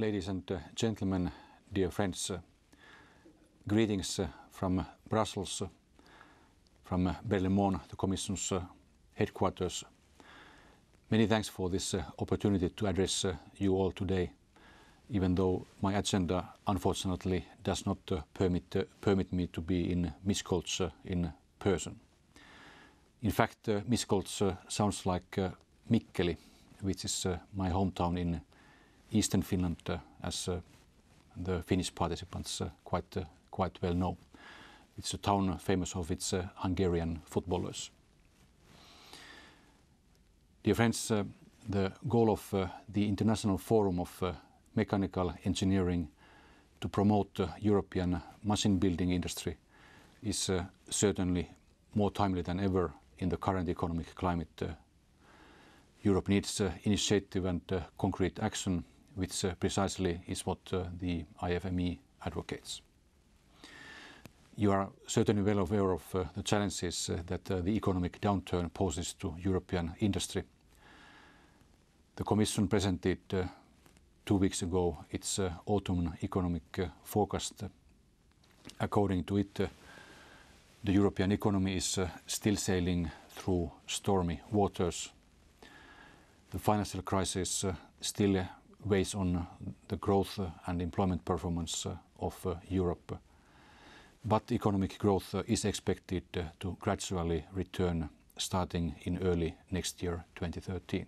Ladies and gentlemen, dear friends, greetings from Brussels, from Berlaymont, the Commission's headquarters. Many thanks for this opportunity to address you all today, even though my agenda unfortunately does not permit me to be in Miskolc in person. In fact, Miskolc sounds like Mikkeli, which is my hometown in Eastern Finland, as the Finnish participants quite well know. It's a town famous of its Hungarian footballers. Dear friends, the goal of the International Forum of Mechanical Engineering to promote European machine building industry is certainly more timely than ever in the current economic climate. Europe needs initiative and concrete action, which precisely is what the IFME advocates. You are certainly well aware of the challenges that the economic downturn poses to European industry. The Commission presented 2 weeks ago its autumn economic forecast. According to it, the European economy is still sailing through stormy waters. The financial crisis still weighs on the growth and employment performance of Europe, but economic growth is expected to gradually return starting in early next year, 2013.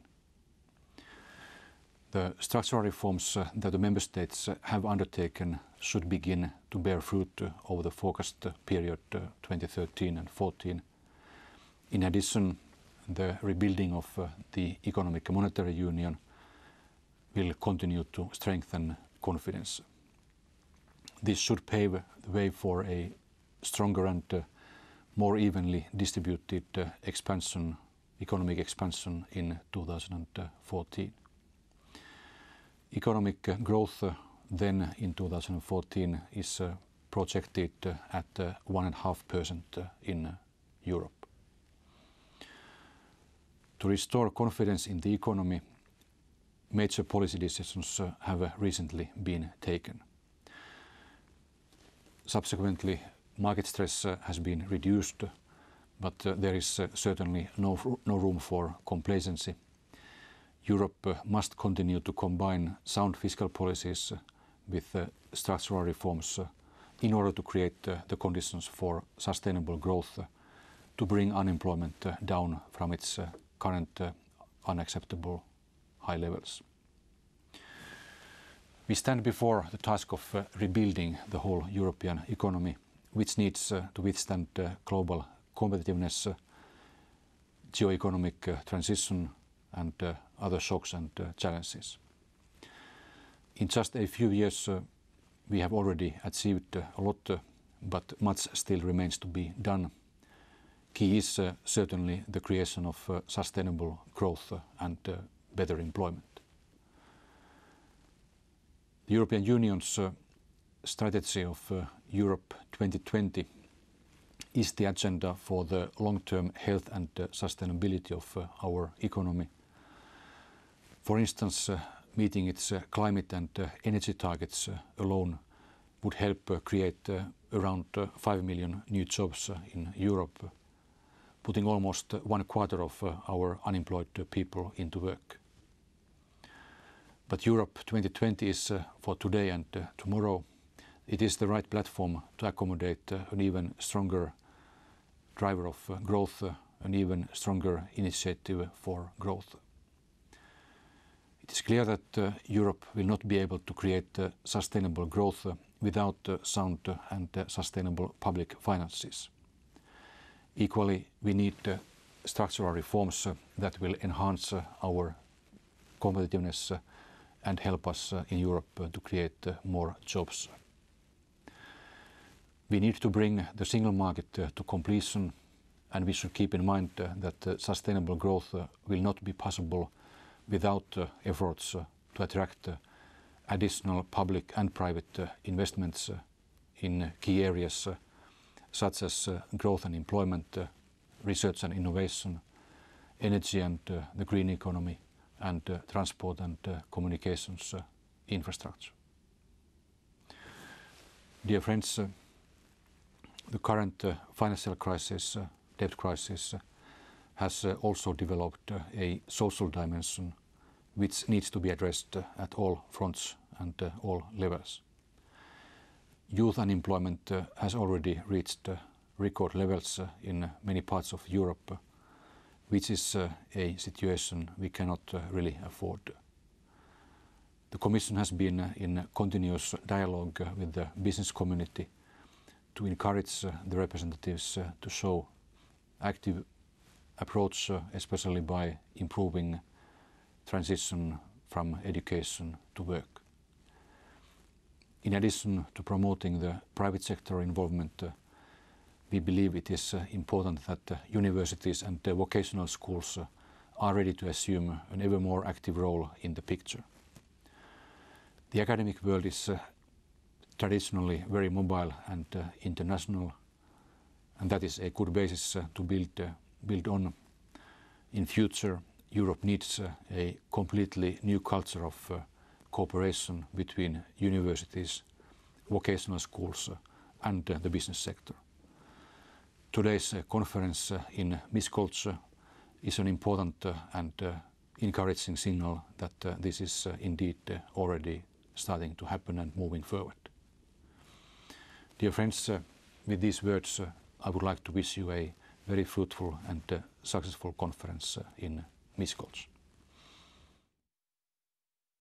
The structural reforms that the Member States have undertaken should begin to bear fruit over the forecast period 2013 and 2014. In addition, the rebuilding of the economic and monetary union will continue to strengthen confidence. This should pave the way for a stronger and more evenly distributed economic expansion in 2014. Economic growth then in 2014 is projected at 1.5% in Europe. To restore confidence in the economy, major policy decisions have recently been taken. Subsequently, market stress has been reduced, but there is certainly no room for complacency. Europe must continue to combine sound fiscal policies with structural reforms in order to create the conditions for sustainable growth to bring unemployment down from its current unacceptable high levels. We stand before the task of rebuilding the whole European economy, which needs to withstand global competitiveness, geo-economic transition, and other shocks and challenges. In just a few years, we have already achieved a lot, but much still remains to be done. Key is certainly the creation of sustainable growth and better employment. The European Union's strategy of Europe 2020 is the agenda for the long-term health and sustainability of our economy. For instance, meeting its climate and energy targets alone would help create around 5 million new jobs in Europe, putting almost 1/4 of our unemployed people into work. But Europe 2020 is for today and tomorrow. It is the right platform to accommodate an even stronger driver of growth, an even stronger initiative for growth. It is clear that Europe will not be able to create sustainable growth without sound and sustainable public finances. Equally, we need structural reforms that will enhance our competitiveness and help us in Europe to create more jobs. We need to bring the single market to completion, and we should keep in mind that sustainable growth will not be possible without efforts to attract additional public and private investments in key areas such as growth and employment, research and innovation, energy and the green economy, and transport and communications, infrastructure. Dear friends, the current financial crisis, debt crisis, has also developed a social dimension which needs to be addressed at all fronts and all levels. Youth unemployment has already reached record levels in many parts of Europe, which is a situation we cannot really afford. The Commission has been in continuous dialogue with the business community to encourage the representatives to show active approach, especially by improving transition from education to work. In addition to promoting the private sector involvement, we believe it is important that universities and vocational schools are ready to assume an ever more active role in the picture. The academic world is traditionally very mobile and international, and that is a good basis to build on. In future, Europe needs a completely new culture of cooperation between universities, vocational schools and the business sector. Today's conference in Miskolc is an important and encouraging signal that this is indeed already starting to happen and moving forward. Dear friends, with these words, I would like to wish you a very fruitful and successful conference in Miskolc.